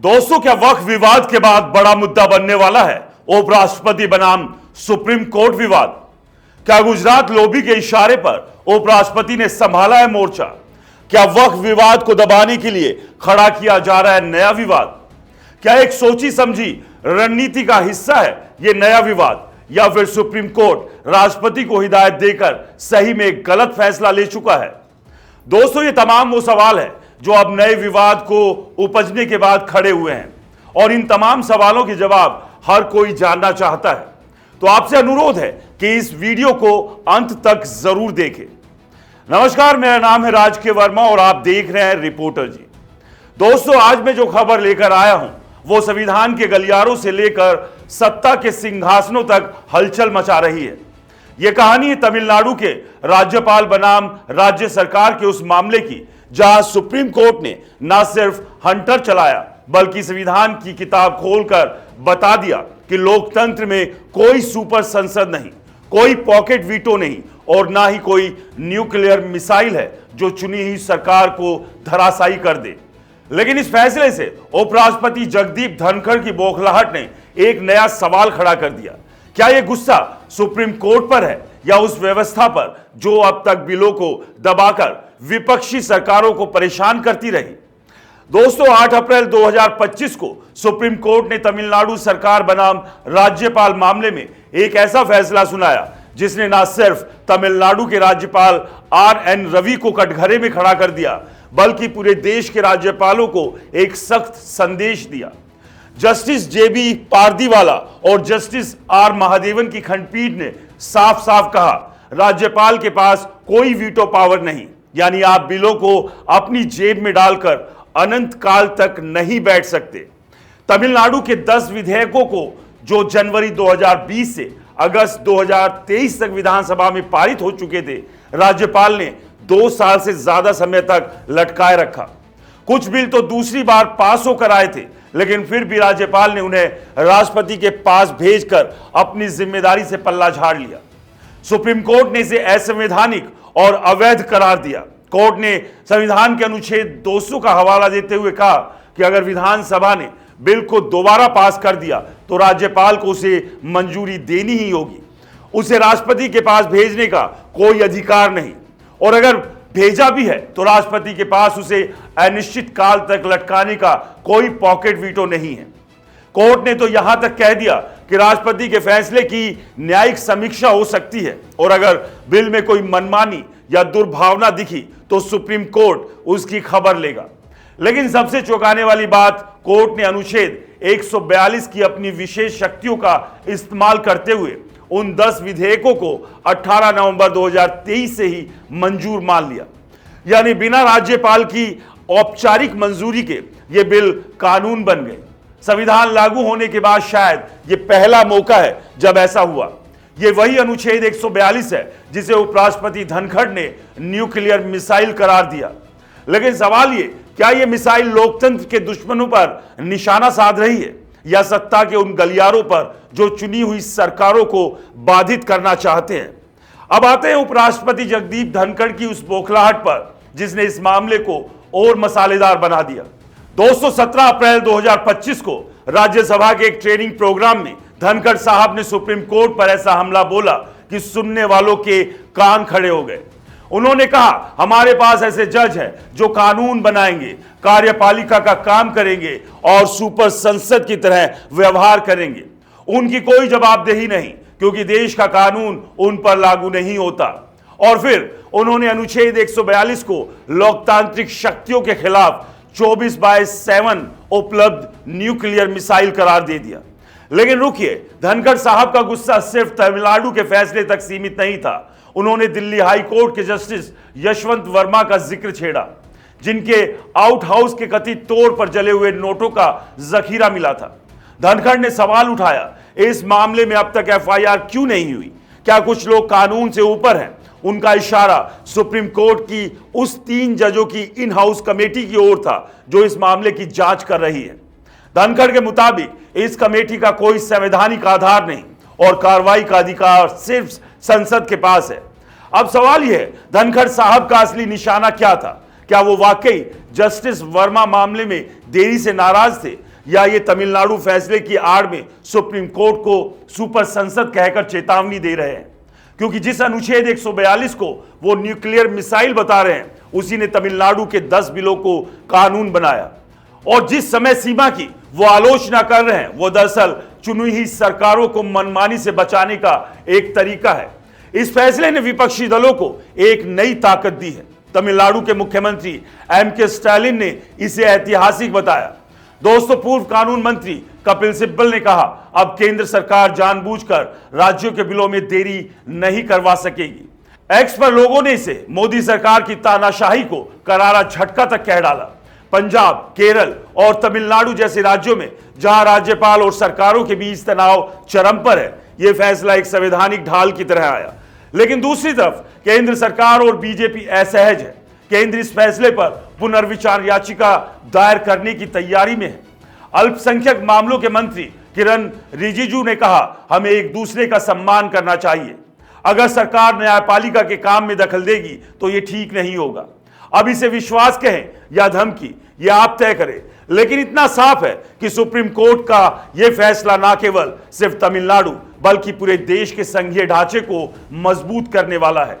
दोस्तों, क्या वक्फ विवाद के बाद बड़ा मुद्दा बनने वाला है उपराष्ट्रपति बनाम सुप्रीम कोर्ट विवाद? क्या गुजरात लॉबी के इशारे पर उपराष्ट्रपति ने संभाला है मोर्चा? क्या वक्फ विवाद को दबाने के लिए खड़ा किया जा रहा है नया विवाद? क्या एक सोची समझी रणनीति का हिस्सा है यह नया विवाद, या फिर सुप्रीम कोर्ट राष्ट्रपति को हिदायत देकर सही में एक गलत फैसला ले चुका है? दोस्तों, ये तमाम वो सवाल है जो अब नए विवाद को उपजने के बाद खड़े हुए हैं, और इन तमाम सवालों के जवाब हर कोई जानना चाहता है। तो आपसे अनुरोध है कि इस वीडियो को अंत तक जरूर देखें। नमस्कार, मेरा नाम है राजकीय वर्मा और आप देख रहे हैं रिपोर्टर जी। दोस्तों, आज मैं जो खबर लेकर आया हूं वो संविधान के गलियारों से लेकर सत्ता के सिंहासनों तक हलचल मचा रही है। यह कहानी है तमिलनाडु के राज्यपाल बनाम राज्य सरकार के उस मामले की जहां सुप्रीम कोर्ट ने न सिर्फ हंटर चलाया बल्कि संविधान की किताब खोलकर बता दिया कि लोकतंत्र में कोई सुपर संसद नहीं, कोई पॉकेट वीटो नहीं और ना ही कोई न्यूक्लियर मिसाइल है जो चुनी हुई सरकार को धराशायी कर दे। लेकिन इस फैसले से उपराष्ट्रपति जगदीप धनखड़ की बौखलाहट ने एक नया सवाल खड़ा कर दिया। क्या यह गुस्सा सुप्रीम कोर्ट पर है या उस व्यवस्था पर जो अब तक बिलों को दबाकर विपक्षी सरकारों को परेशान करती रही? दोस्तों, 8 अप्रैल 2025 को सुप्रीम कोर्ट ने तमिलनाडु सरकार बनाम राज्यपाल मामले में एक ऐसा फैसला सुनाया जिसने न सिर्फ तमिलनाडु के राज्यपाल RN रवि को कटघरे में खड़ा कर दिया बल्कि पूरे देश के राज्यपालों को एक सख्त संदेश दिया। जस्टिस JB पारदीवाला और जस्टिस R महादेवन की खंडपीठ ने साफ साफ कहा, राज्यपाल के पास कोई वीटो पावर नहीं, यानी आप बिलों को अपनी जेब में डालकर अनंत काल तक नहीं बैठ सकते। तमिलनाडु के 10 विधेयकों को जो जनवरी 2020 से अगस्त 2023 तक विधानसभा में पारित हो चुके थे, राज्यपाल ने 2 साल से ज्यादा समय तक लटकाए रखा। कुछ बिल तो दूसरी बार पास होकर आए थे, लेकिन फिर भी राज्यपाल ने उन्हें राष्ट्रपति के पास भेजकर अपनी जिम्मेदारी से पल्ला झाड़ लिया। सुप्रीम कोर्ट ने इसे असंवैधानिक और अवैध करार दिया। कोर्ट ने संविधान के अनुच्छेद 200 का हवाला देते हुए कहा कि अगर विधानसभा ने बिल को दोबारा पास कर दिया तो राज्यपाल को उसे मंजूरी देनी ही होगी, उसे राष्ट्रपति के पास भेजने का कोई अधिकार नहीं, और अगर भेजा भी है तो राष्ट्रपति के पास उसे अनिश्चित काल तक लटकाने का कोई पॉकेट वीटो नहीं है। कोर्ट ने तो यहां तक कह दिया कि राष्ट्रपति के फैसले की न्यायिक समीक्षा हो सकती है, और अगर बिल में कोई मनमानी या दुर्भावना दिखी तो सुप्रीम कोर्ट उसकी खबर लेगा। लेकिन सबसे चौंकाने वाली बात, कोर्ट ने अनुच्छेद 142 की अपनी विशेष शक्तियों का इस्तेमाल करते हुए उन 10 विधेयकों को 18 नवंबर 2023 से ही मंजूर मान लिया। यानी बिना राज्यपाल की औपचारिक मंजूरी के ये बिल कानून बन गए। संविधान लागू होने के बाद शायद ये पहला मौका है जब ऐसा हुआ। ये वही अनुच्छेद 142 है जिसे उपराष्ट्रपति धनखड़ ने न्यूक्लियर मिसाइल करार दिया। लेकिन सवाल ये, क्या ये मिसाइल लोकतंत्र के दुश्मनों पर निशाना साध रही है या सत्ता के उन गलियारों पर जो चुनी हुई सरकारों को बाधित करना चाहते हैं? अब आते हैं उपराष्ट्रपति जगदीप धनखड़ की उस बौखलाहट पर जिसने इस मामले को और मसालेदार बना दिया। दोस्तों, 17 अप्रैल 2025 को राज्यसभा के एक ट्रेनिंग प्रोग्राम में धनखड़ साहब ने सुप्रीम कोर्ट पर ऐसा हमला बोला कि सुनने वालों के कान खड़े हो गए। उन्होंने कहा, हमारे पास ऐसे जज हैं जो कानून बनाएंगे, कार्यपालिका का काम करेंगे और सुपर संसद की तरह व्यवहार करेंगे। उनकी कोई जवाबदेही नहीं क्योंकि देश का कानून उन पर लागू नहीं होता। और फिर उन्होंने अनुच्छेद 142 को लोकतांत्रिक शक्तियों के खिलाफ 24/7 उपलब्ध न्यूक्लियर मिसाइल करार दे दिया। लेकिन रुकिए, धनखड़ साहब का गुस्सा सिर्फ तमिलनाडु के फैसले तक सीमित नहीं था। उन्होंने दिल्ली हाई कोर्ट के जस्टिस यशवंत वर्मा का जिक्र छेड़ा, जिनके आउट हाउस के कथित तौर पर जले हुए नोटों का जखीरा मिला था। धनखड़ ने सवाल उठाया, इस मामले में अब तक FIR क्यों नहीं हुई? क्या कुछ लोग कानून से ऊपर हैं? उनका इशारा सुप्रीम कोर्ट की उस 3 जजों की इन हाउस कमेटी की ओर था जो इस मामले की जांच कर रही है। धनखड़ के मुताबिक इस कमेटी का कोई संवैधानिक आधार नहीं और कार्रवाई का अधिकार सिर्फ संसद के पास है। अब सवाल यह है, धनखड़ साहब का असली निशाना क्या था? क्या वो वाकई जस्टिस वर्मा मामले में देरी से नाराज थे या ये तमिलनाडु फैसले की आड़ में सुप्रीम कोर्ट को सुपर संसद कहकर चेतावनी दे रहे हैं? क्योंकि जिस अनुच्छेद 142 को वो न्यूक्लियर मिसाइल बता रहे हैं, उसी ने तमिलनाडु के 10 बिलों को कानून बनाया। और जिस समय सीमा की वो आलोचना कर रहे हैं, वो दरअसल चुनी हुई सरकारों को मनमानी से बचाने का एक तरीका है। इस फैसले ने विपक्षी दलों को एक नई ताकत दी है। तमिलनाडु के मुख्यमंत्री एम.के. स्टालिन ने इसे ऐतिहासिक बताया। दोस्तों, पूर्व कानून मंत्री कपिल सिब्बल ने कहा, अब केंद्र सरकार जानबूझकर राज्यों के बिलों में देरी नहीं करवा सकेगी। एक्स पर लोगों ने इसे मोदी सरकार की तानाशाही को करारा झटका तक कह डाला। पंजाब, केरल और तमिलनाडु जैसे राज्यों में जहां राज्यपाल और सरकारों के बीच तनाव चरम पर है, यह फैसला एक संवैधानिक ढाल की तरह आया। लेकिन दूसरी तरफ केंद्र सरकार और बीजेपी असहज है। केंद्र इस फैसले पर पुनर्विचार याचिका दायर करने की तैयारी में है। अल्पसंख्यक मामलों के मंत्री किरण रिजिजू ने कहा, हमें एक दूसरे का सम्मान करना चाहिए। अगर सरकार न्यायपालिका के काम में दखल देगी तो यह ठीक नहीं होगा। अब इसे विश्वास कहें या धमकी, यह आप तय करें। लेकिन इतना साफ है कि सुप्रीम कोर्ट का यह फैसला न केवल सिर्फ तमिलनाडु बल्कि पूरे देश के संघीय ढांचे को मजबूत करने वाला है।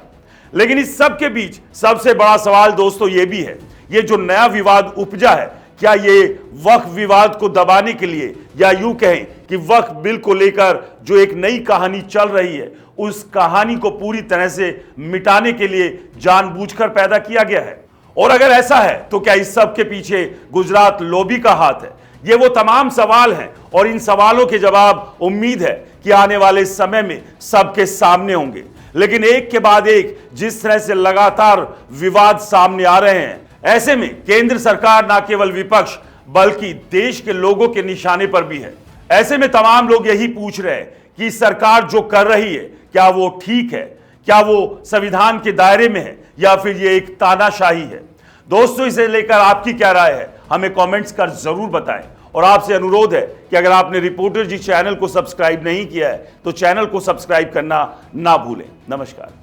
लेकिन इस सब के बीच सबसे बड़ा सवाल दोस्तों यह भी है, ये जो नया विवाद उपजा है, क्या ये वक्फ विवाद को दबाने के लिए, या यूं कहें कि वक्फ बिल को लेकर जो एक नई कहानी चल रही है, उस कहानी को पूरी तरह से मिटाने के लिए जानबूझकर पैदा किया गया है? और अगर ऐसा है तो क्या इस सब के पीछे गुजरात लॉबी का हाथ है? ये वो तमाम सवाल हैं और इन सवालों के जवाब उम्मीद है कि आने वाले समय में सबके सामने होंगे। लेकिन एक के बाद एक जिस तरह से लगातार विवाद सामने आ रहे हैं, ऐसे में केंद्र सरकार न केवल विपक्ष बल्कि देश के लोगों के निशाने पर भी है। ऐसे में तमाम लोग यही पूछ रहे हैं कि सरकार जो कर रही है, क्या वो ठीक है? क्या वो संविधान के दायरे में है या फिर ये एक तानाशाही है? दोस्तों, इसे लेकर आपकी क्या राय है, हमें कमेंट्स कर जरूर बताएं। और आपसे अनुरोध है कि अगर आपने रिपोर्टर जी चैनल को सब्सक्राइब नहीं किया है तो चैनल को सब्सक्राइब करना ना भूलें। नमस्कार।